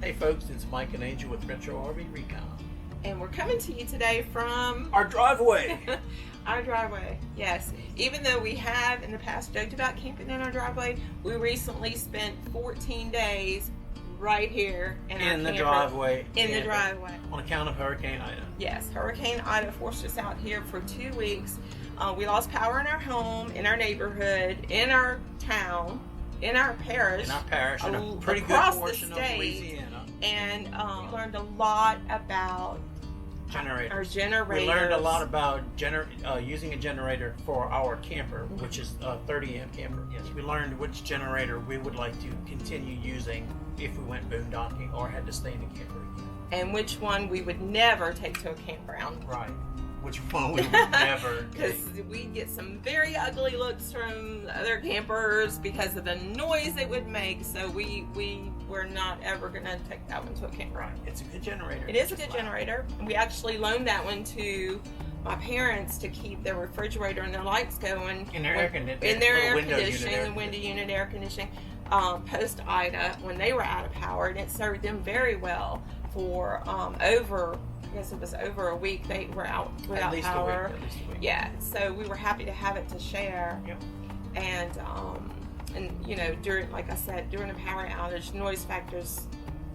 Hey folks, it's Mike and Angel with Retro RV Recon. And we're coming to you today from Our driveway. our driveway. Yes. Even though we have in the past joked about camping in our driveway, we recently spent 14 days right here in our the camper, driveway. In the driveway. On account of Hurricane Ida. Yes, Hurricane Ida forced us out here for 2 weeks. We lost power in our home, in our neighborhood, in our town, in our parish. In our parish, in a pretty good portion of Louisiana. And learned a lot about generators. Our generators. We learned a lot about using a generator for our camper, which is a 30 amp camper. Yes, we learned which generator we would like to continue using if we went boondocking or had to stay in the camper again. And which one we would never take to a campground. Right. Which one we would never Because we get some very ugly looks from other campers because of the noise it would make. So we're not ever going to take that one to a campground. Right. It's a good generator. It is a good generator. And we actually loaned that one to my parents to keep their refrigerator and their lights going. In their air conditioning. In their air conditioning, the window unit air conditioning. Post Ida, when they were out of power, and it served them very well for I guess it was over a week they were out without power. At least a week. Yeah, so we were happy to have it to share. Yep. And you know, during, like I said, during a power outage, noise factors,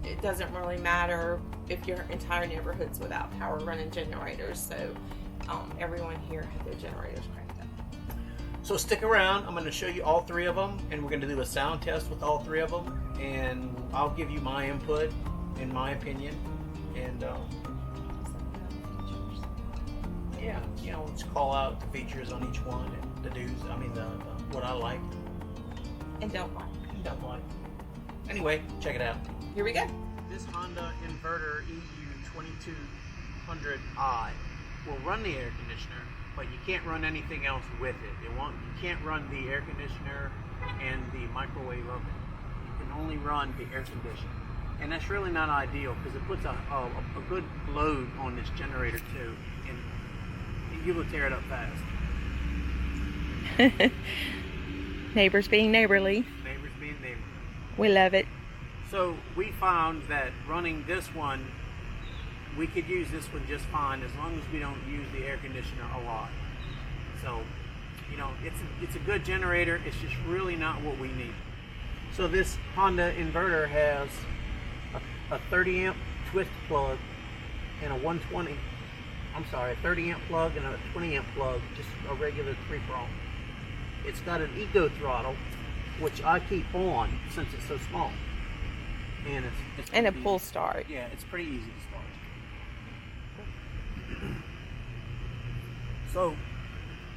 it doesn't really matter if your entire neighborhood's without power running generators. So everyone here had their generators cranked up. So stick around. I'm going to show you all three of them, and we're going to do a sound test with all three of them, and I'll give you my input and my opinion, and yeah, you know, let's call out the features on each one and the do's. I mean, the what I like And don't like. and don't like. Anyway, check it out. Here we go. This Honda inverter EU2200I will run the air conditioner, but you can't run anything else with it. You can't run the air conditioner and the microwave oven. You can only run the air conditioner. And that's really not ideal because it puts a good load on this generator too, and you will tear it up fast. Neighbors being neighborly. Neighbors being neighborly. We love it. So we found that running this one, we could use this one just fine as long as we don't use the air conditioner a lot. So, you know, it's a good generator. It's just really not what we need. So this Honda inverter has a 30 amp twist plug and a 120. I'm sorry, a 30 amp plug and a 20 amp plug, just a regular 3-prong. It's got an eco throttle, which I keep on since it's so small. And it's And a pull start. Yeah, it's pretty easy to start. So,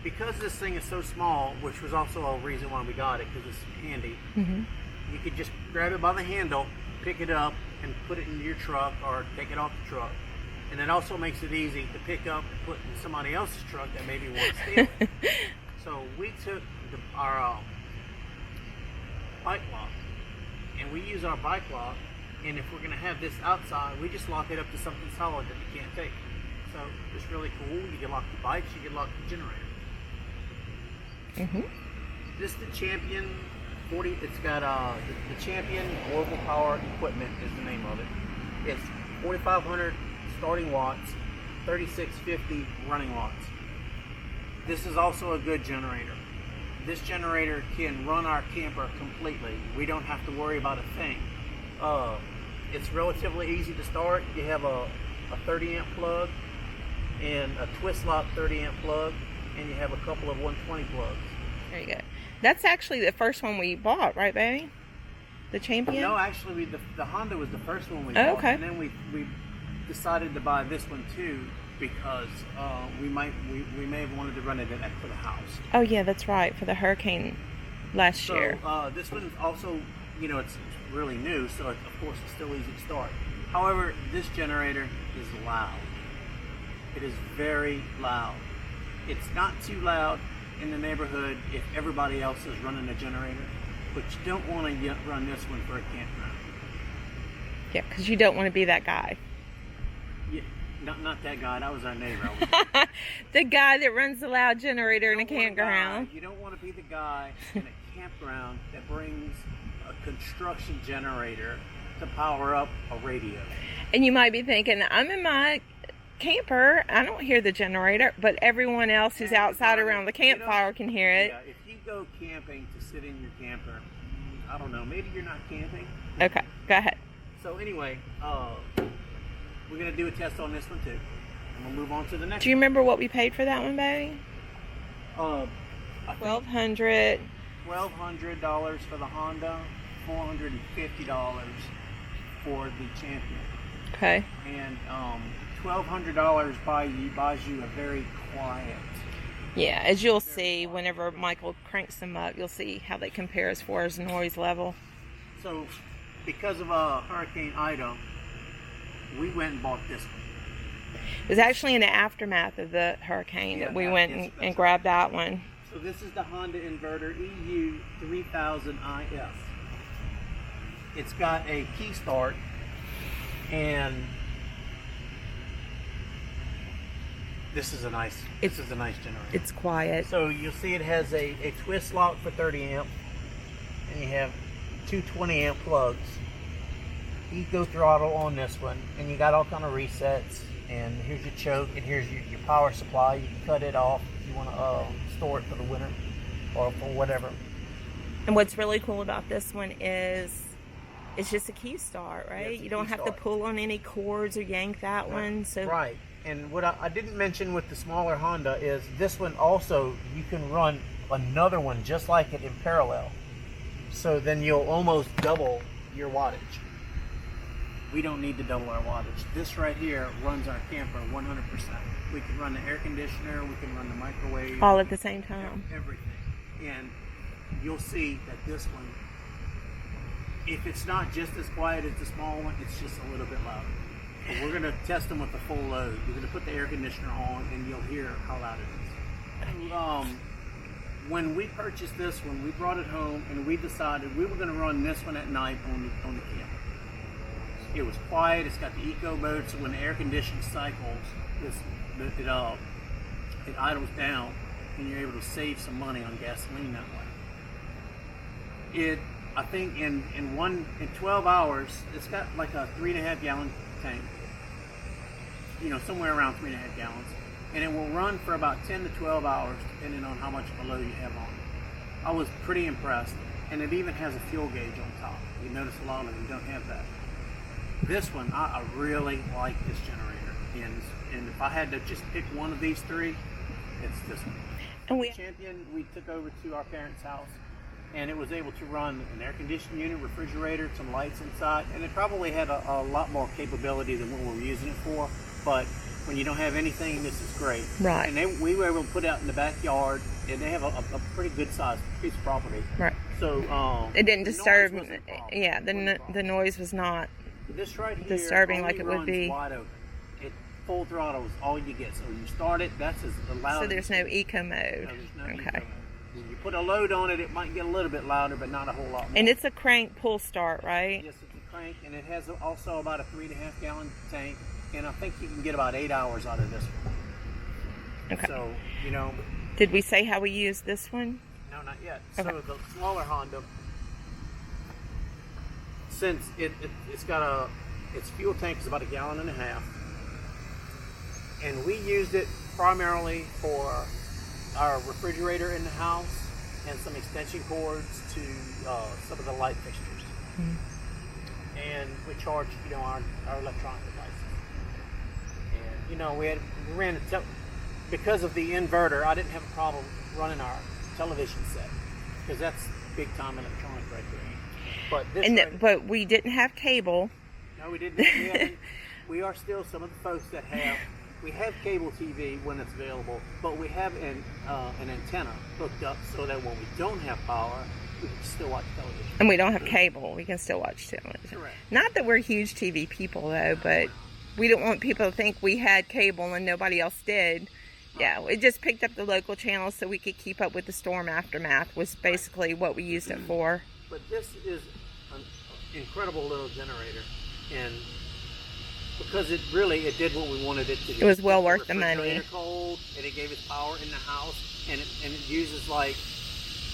because this thing is so small, which was also a reason why we got it, because it's handy, you could just grab it by the handle, pick it up, and put it in your truck or take it off the truck. And it also makes it easy to pick up and put in somebody else's truck that maybe wants to steal it. So we took our bike lock, and we use our bike lock, and if we're going to have this outside, we just lock it up to something solid that you can't take. So it's really cool. You can lock the bikes, you can lock the generator. This is the Champion 40. It's got the Champion Global Power Equipment is the name of it. It's 4,500 starting watts, 3,650 running watts. This is also a good generator. This generator can run our camper completely. We don't have to worry about a thing. It's relatively easy to start. You have a 30 amp plug and a twist lock 30 amp plug, and you have a couple of 120 plugs. There you go. That's actually the first one we bought, right, baby? The Champion? No, actually, the Honda was the first one we bought, okay. And then we decided to buy this one too because we may have wanted to run it for the house. Oh yeah, that's right, for the hurricane last year. This one also, you know, it's really new, so of course it's still easy to start. However, this generator is loud. It is very loud. It's not too loud in the neighborhood if everybody else is running a generator, but you don't want to run this one for a campground. Yeah, because you don't want to be that guy. Yeah, not that guy. That was our neighbor. The guy that runs the loud generator in a campground. You don't want to be the guy in a campground that brings a construction generator to power up a radio. And you might be thinking, I'm in my camper, I don't hear the generator, but everyone else who's outside around the campfire can hear it. Yeah, if you go camping to sit in your camper, I don't know, maybe you're not camping. Okay, go ahead. So anyway, we're going to do a test on this one too. And we'll move on to the next Do you remember what we paid for that one, baby? one. $1,200. $1,200 for the Honda, $450 for the Champion. Okay. And $1,200 buys you a very quiet. Yeah, as you'll see, whenever Michael cranks them up, you'll see how they compare as far as noise level. So, because of Hurricane Ida, we went and bought this one. It was actually in the aftermath of the hurricane that we went and grabbed that one. So this is the Honda inverter EU2200I. It's got a key start, and this is a nice generator. It's quiet. So you'll see it has a twist lock for 30 amp, and you have two 20 amp plugs. Eco throttle on this one, and you got all kind of resets. And here's your choke, and here's your power supply. You can cut it off if you want to store it for the winter or for whatever. And what's really cool about this one is it's just a key start, right? You don't have to pull on any cords or yank that one. So right. And what I didn't mention with the smaller Honda is this one also, you can run another one just like it in parallel. So then you'll almost double your wattage. We don't need to double our wattage. This right here runs our camper 100%. We can run the air conditioner, we can run the microwave. All at the same time. Everything. And you'll see that this one, if it's not just as quiet as the small one, it's just a little bit louder. But we're going to test them with the full load. We're going to put the air conditioner on and you'll hear how loud it is. When we purchased this one, we brought it home and we decided we were going to run this one at night on the camper. It was quiet. It's got the eco mode, so when the air conditioning cycles, it idles down, and you're able to save some money on gasoline that way. I think in 12 hours, it's got like a 3.5 gallon tank. You know, somewhere around 3.5 gallons, and it will run for about 10 to 12 hours, depending on how much of a load you have on it. I was pretty impressed, and it even has a fuel gauge on top. You notice a lot of them don't have that. This one, I really like this generator, and if I had to just pick one of these three, it's this one. And the Champion, we took over to our parents' house, and it was able to run an air conditioning unit, refrigerator, some lights inside, and it probably had a lot more capability than what we're using it for, but when you don't have anything, this is great. Right. And we were able to put it out in the backyard, and they have a pretty good sized piece of property. Right. So it didn't disturb. Yeah, the noise was not. This right here disturbing like it would be. Wide open. Full throttle is all you get. So when you start it, that's as loud. So there's no eco mode. No, there's no okay. eco mode. When you put a load on it, it might get a little bit louder, but not a whole lot more. And it's a crank pull start, right? Yes, it's a crank, and it has also about a 3.5 gallon tank, and I think you can get about 8 hours out of this one. Okay. So, you know. Did we say how we use this one? No, not yet. Okay. So the smaller Honda, since it's got its fuel tank is about 1.5 gallons, and we used it primarily for our refrigerator in the house and some extension cords to some of the light fixtures. Mm-hmm. And we charged, our electronic devices. And we ran because of the inverter. I didn't have a problem running our television set because that's big time electronic right there. But but we didn't have cable. No, we didn't. We are still some of the folks that we have cable TV when it's available, but we have an antenna hooked up so that when we don't have power, we can still watch television. And we don't have cable. We can still watch television. Correct. Not that we're huge TV people, though, but we don't want people to think we had cable and nobody else did. Yeah, it just picked up the local channels so we could keep up with the storm aftermath was basically what we used it for. But this is an incredible little generator. And because it did what we wanted it to do. It was well worth the money. Cold, and it gave us power in the house, and it uses like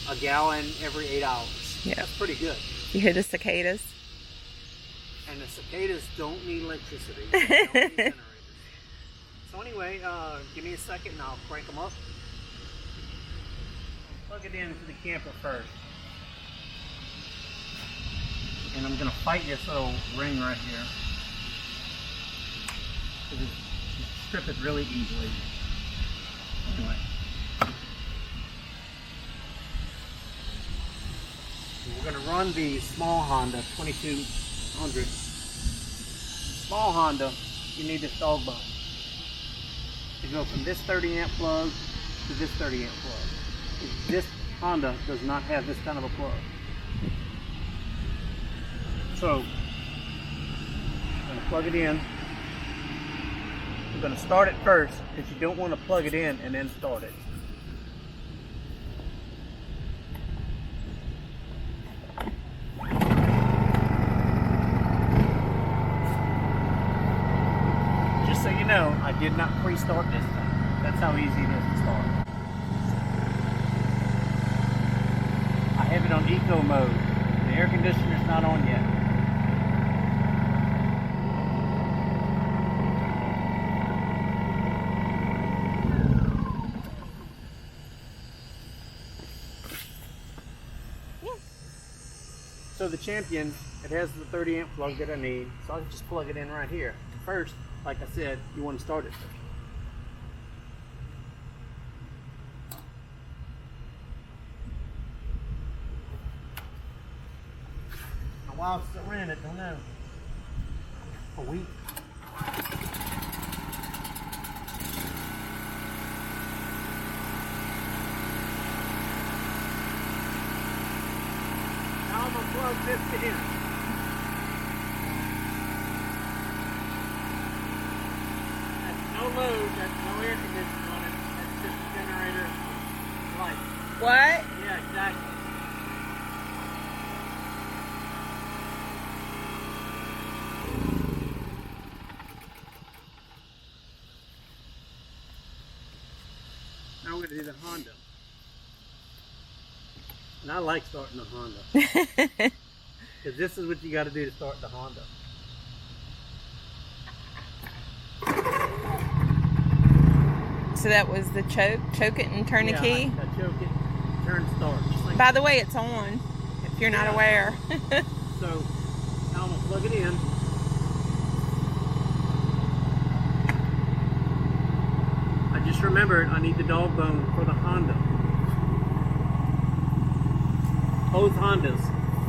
1 gallon every 8 hours. Yeah, that's pretty good. You hear the cicadas? And the cicadas don't need electricity. They don't need generators. So anyway, give me a second and I'll crank them up. Plug it into the camper first. And I'm going to fight this little ring right here. Because you strip it really easily. Anyway. We're going to run the small Honda 2200. Small Honda, you need this dog bone to go from this 30 amp plug to this 30 amp plug. This Honda does not have this kind of a plug. So, I'm going to plug it in. I'm going to start it first because you don't want to plug it in and then start it. Just so you know, I did not pre-start this thing. That's how easy it is to start. I have it on eco mode. The air conditioner's not on yet. So the Champion, it has the 30 amp plug that I need, so I'll just plug it in right here. First, like I said, you want to start it. Now while it's ran, it don't know. A week. Now I'm gonna plug this in. No load, that's no air conditioning on it, that's just a generator light. What? Yeah, exactly. Now we're going to do the Honda. And I like starting the Honda. Because this is what you got to do to start the Honda. So that was the choke it and turn the key? I choke it, turn start. Just like By the way, it's on, if you're not aware. So, now I'm going to plug it in. I just remembered I need the dog bone for the Honda. Both Hondas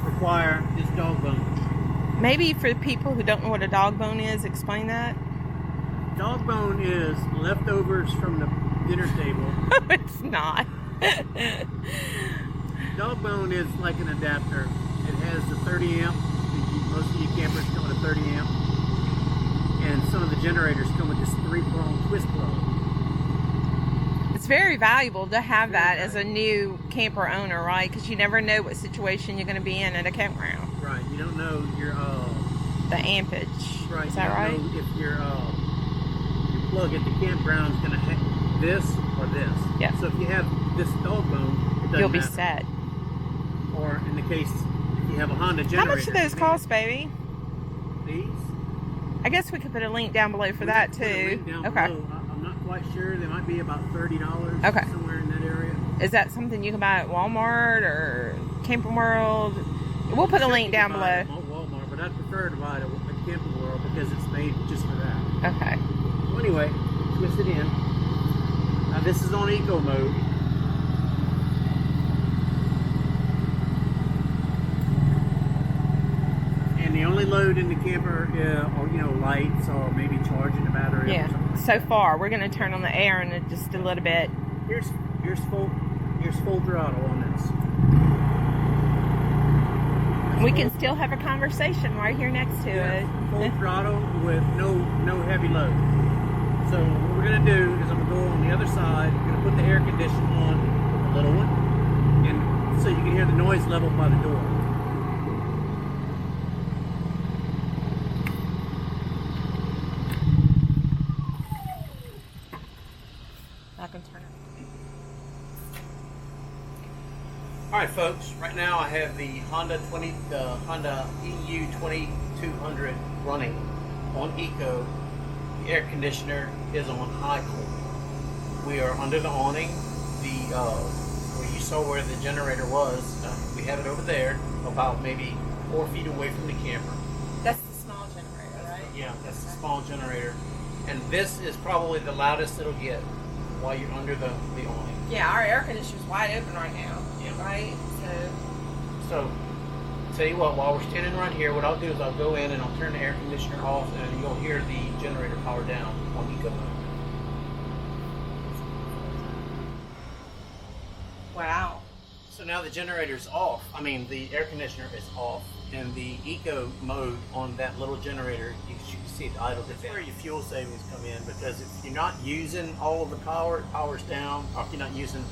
require this dog bone. Maybe for people who don't know what a dog bone is, explain that. Dog bone is leftovers from the dinner table. It's not. Dog bone is like an adapter. It has the 30 amp. Most of you campers come with a 30 amp. And some of the generators come with this 3-prong twist plug. It's very valuable to have that as a new camper owner, right? Because you never know what situation you're going to be in at a campground. Right. You don't know your the ampage. Right. Is that right? You don't know if your plug at the campground is going to have this or this. Yeah. So if you have this dog bone, it doesn't You'll be matter. set. Or in the case if you have a Honda generator. How much do those cost, baby? These? I guess we could put a link down below for that Put a too. link down Okay. below. I'm not quite sure. They might be about $30. Okay. Somewhere in that area. Is that something you can buy at Walmart or Camping World? We'll put a link down below. At Walmart, but I'd prefer to buy it at Camping World because it's made just for that. Okay. Well, anyway, twist it in. Now this is on eco mode. And the only load in the camper, or lights, or maybe charging the battery. Yeah. Or something. So far, we're going to turn on the air in just a little bit. Here's full throttle on this. We can still have a conversation right here next to it. Full throttle with no heavy load. So what we're going to do is I'm going to go on the other side. I'm going to put the air conditioner on, the little one, and so you can hear the noise level by the door. I can turn it. All right, folks. Right now I have the Honda EU2200I EU2200 running on Eco. The air conditioner is on high cool. We are under the awning. Where you saw where the generator was, we have it over there, about maybe 4 feet away from the camper. That's the small generator, right? Yeah, that's the small generator. And this is probably the loudest it'll get while you're under the awning. Yeah, our air conditioner's wide open right now. Yeah. Right? So, tell you what, while we're standing right here, what I'll do is I'll go in and I'll turn the air conditioner off and you'll hear the generator power down on Eco mode. Wow. So now the generator's off. I mean, the air conditioner is off. And the Eco mode on that little generator, you can see it idle. That's where your fuel savings come in, because if you're not using all of the power, it powers down. Or if you're not using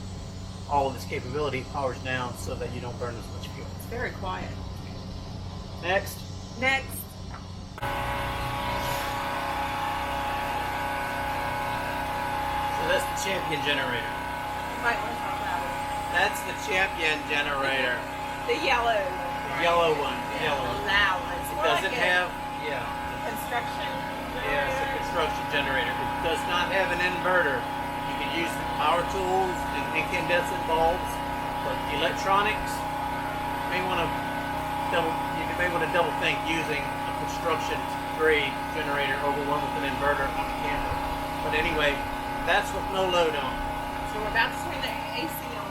all of its capability, it powers down so that you don't burn as much fuel. It's very quiet. Next. Next. So that's the champion generator. You might want to talk about it. That's the champion generator. The yellow. The yellow one. The yellow one. Loud one. It doesn't have, construction. yeah, it's a construction generator. It does not have an inverter. You can use power tools and incandescent bulbs, but electronics, you may want to double think using a construction grade generator over one with an inverter on the camper. But anyway, that's with no load on. So we're about to turn the AC on.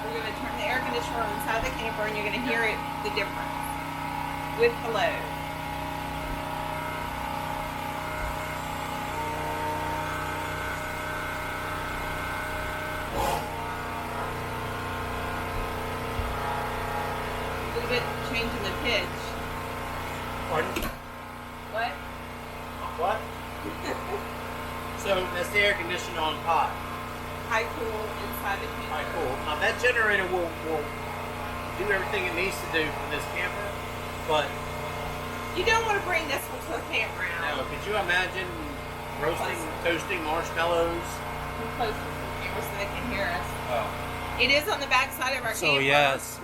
We're going to turn the air conditioner on inside the camper, and you're going to hear it, the difference with the load. A little bit changing the pitch. Pardon? What? What? So that's the air conditioner on high. High cool inside the camper. Alright, cool. Now that generator will do everything it needs to do for this camper, but You don't want to bring this one to a campground. no, could you imagine toasting marshmallows? Too close to the camera so they can hear us. Oh. It is on the back side of our So camper. yes.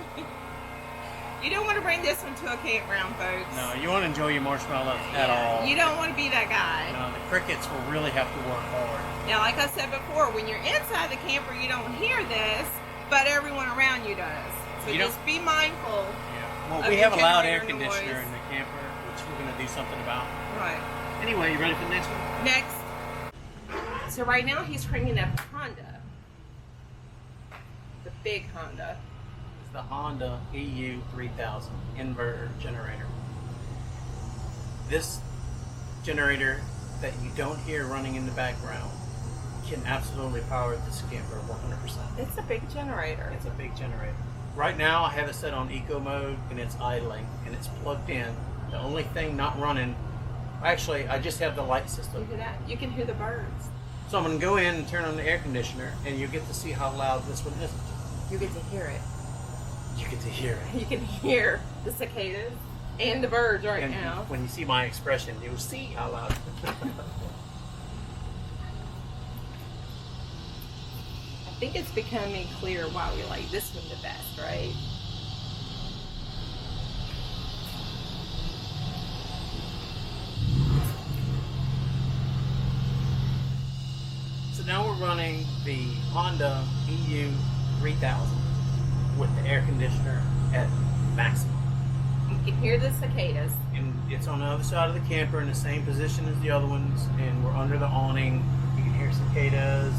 You don't want to bring this one to a campground, folks. No, you won't enjoy your marshmallows at all. You don't want to be that guy. No, the crickets will really have to work hard. Now, like I said before, when you're inside the camper, you don't hear this, but everyone around you does. So You just be mindful. Yeah. Well, Of we your have a loud air generator conditioner noise. in the camper, which we're going to do something about. Right. Anyway, you ready for the next one? Next. So right now he's cranking up Honda. The big Honda. It's the Honda EU3000 inverter generator. This generator that you don't hear running in the background can absolutely power this camper 100%. It's a big generator. It's a big generator. Right now I have it set on eco mode and it's idling and it's plugged in. The only thing not running, actually I just have the light You system. hear that? You can hear the birds. So I'm going to go in and turn on the air conditioner and you get to see how loud this one is. You get to hear it. You get to hear it. You can hear the cicadas and the birds right And now. when you see my expression, you'll see how loud. I think it's becoming clear why we like this one the best, right? So now we're running the Honda EU3000 with the air conditioner at maximum. You can hear the cicadas. And it's on the other side of the camper in the same position as the other ones, and we're under the awning. You can hear cicadas.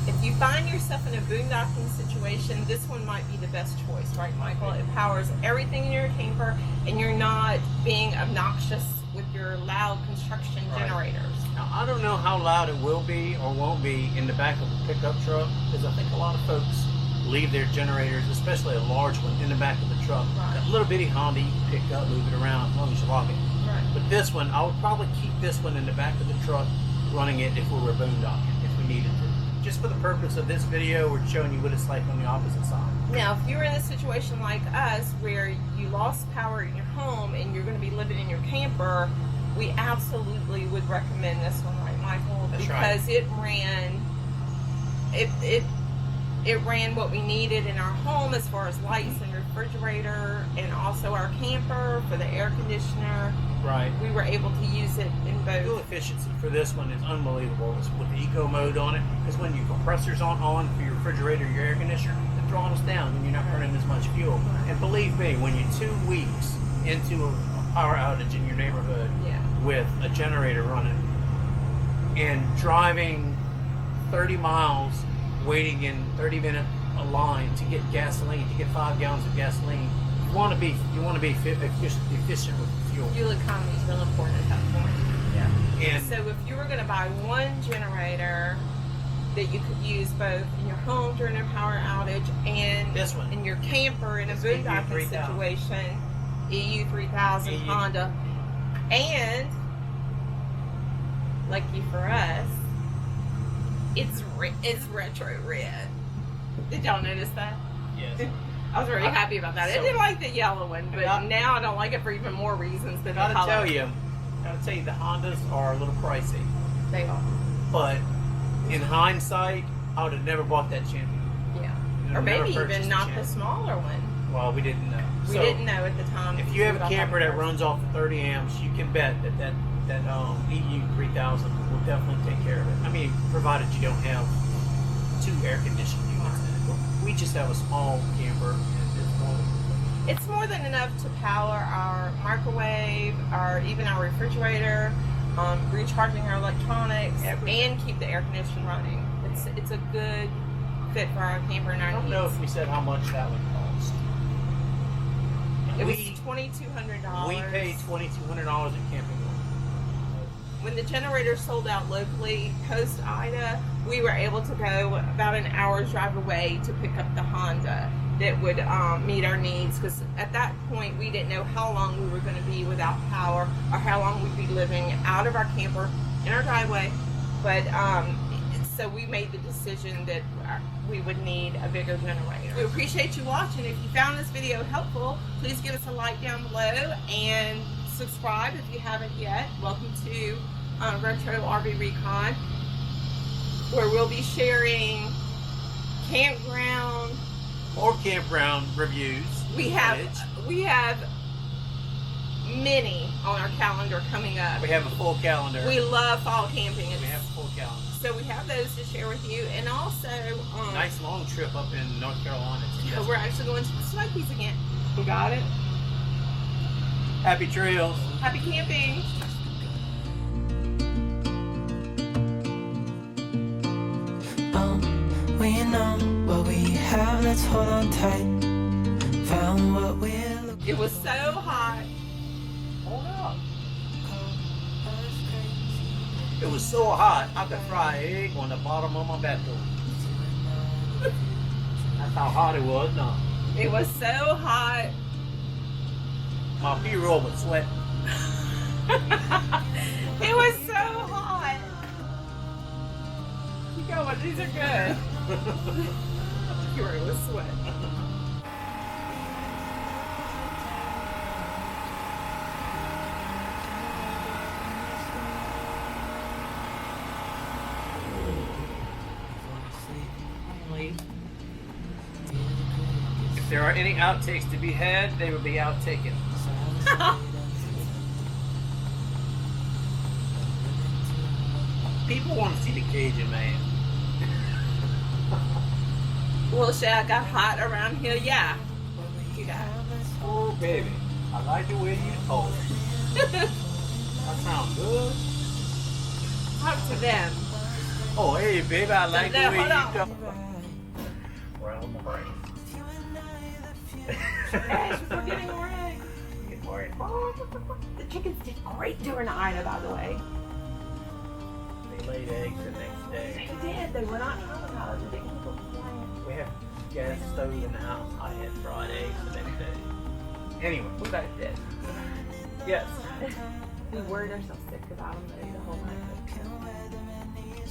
If you find yourself in a boondocking situation, this one might be the best choice, right, Michael? It powers everything in your camper, and you're not being obnoxious with your loud construction Right. generators. Now, I don't know how loud it will be or won't be in the back of a pickup truck, because I think a lot of folks leave their generators, especially a large one, in the back of the truck. Right. That little bitty Honda you can pick up, move it around as long as you lock it. Right. But this one, I would probably keep this one in the back of the truck running it if we were boondocking, if we needed to. Just for the purpose of this video, we're showing you what it's like on the opposite side. Now, if you're in a situation like us where you lost power in your home and you're going to be living in your camper, we absolutely would recommend this one, right, Michael? That's because right. it ran, it it ran what we needed in our home as far as lights and refrigerator, and also our camper for the air conditioner. Right. We were able to use it in Fuel both. efficiency for this one is unbelievable. It's with the eco mode on it, because when your compressors aren't on for your refrigerator, your air conditioner, it throttles down and you're not burning as much fuel. And believe me, when you're 2 weeks into a power outage in your neighborhood with a generator running and driving 30 miles, waiting in 30-minute a line to get gasoline, to get 5 gallons of gasoline, you want to be efficient with fuel. Fuel economy is real important at that point. And So if you were going to buy one generator that you could use both in your home during a power outage and this one, in your camper in a This boondocking EU3000. situation, EU3000 EU. Honda, and lucky for us, it's retro red. Did y'all notice that? yes. I was very happy about that. I So- didn't like the yellow one, but now I don't like it for even more reasons than the color. Gotta tell you, the Hondas are a little pricey. They are. But in hindsight, I would have never bought that Champion. Yeah. You'd Or have never maybe purchased even the not the Champion. smaller one. Well, we didn't know. We So, didn't know at the time. if you have a camper that runs off of 30 amps, you can bet that EU3000 will definitely take care of it. I mean, provided you don't have 2 air conditioning units in it. We just have a small camper, and It's more than enough to power our microwave, even our refrigerator, recharging our electronics, Everything. and keep the air conditioner running. It's a good fit for our camper and our I don't needs. know if we said how much that would cost. It was we $2,200. we paid $2,200 in camping oil. When the generator sold out locally post Ida, we were able to go about an hour's drive away to pick up the Honda that would meet our needs, because at that point we didn't know how long we were going to be without power or how long we'd be living out of our camper in our driveway. But so we made the decision that we would need a bigger generator. We appreciate you watching. If you found this video helpful, please give us a like down below and subscribe if you haven't yet. Welcome to Retro RV Recon, where we'll be sharing campground. Or campground reviews. We have many on our calendar coming up. We have a full calendar. We love fall camping. We have a full calendar. So we have those to share with you, and also Nice long trip up in North Carolina. we're actually going to the Smokies again. We got it. Happy trails. Happy camping. We know what we have, let's hold on tight. Found what we're looking It was so hot. Hold up. It was so hot, I could fry an egg on the bottom of my bathroom. That's how hot it was, no. It was so hot. My B-roll was sweating. It was so hot. Keep going, these are good. You were with sweat. If there are any outtakes to be had, they will be outtaken. People want to see the Cajun man. Well, Shaq got hot around here, yeah. You got Oh, baby. I like the way you told it. That sounds good. talk to them. Oh, hey, baby, I like the No, way hold you on. talk. We're on the break. Ash, we're getting away. Get worried. The chickens did great during Ida, by the way. They laid eggs the next day. They did. They were not traumatized. They didn't go flying. We have gas stove in the house. I had fried eggs the next day. Anyway, We both did. yes. We worried ourselves sick about them though, the whole night.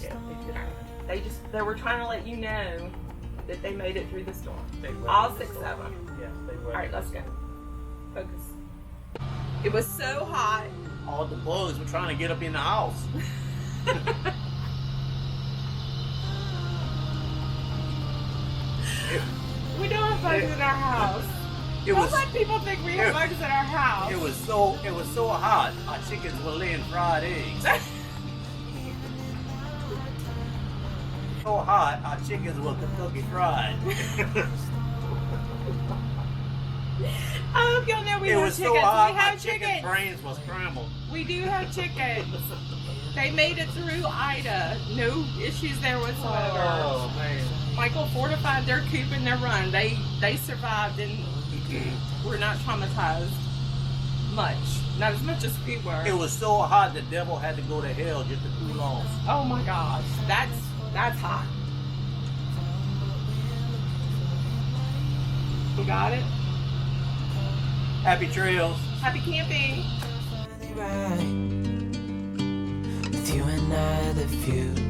Yeah, They were trying to let you know that they made it through the storm. they were. All 6 of them. Yes, they were. All right, let's go. Focus. It was so hot. All the bugs were trying to get up in the house. have bugs in our house. It Don't was let people think we have bugs in our house. it was so hot. Our chickens were laying fried eggs. So hot, our chickens were Kentucky fried. I hope y'all know we It have was chickens. so hot, We my have chicken chickens. brains was scrambled. We do have chickens. They made it through Ida. No issues there whatsoever. Oh man. Michael fortified their coop and their run. They survived and were not traumatized much. Not as much as we were. It was so hot the devil had to go to hell just to cool off. Oh my gosh. That's hot. You got it? Happy trails. Happy camping. Right. With you and I, the future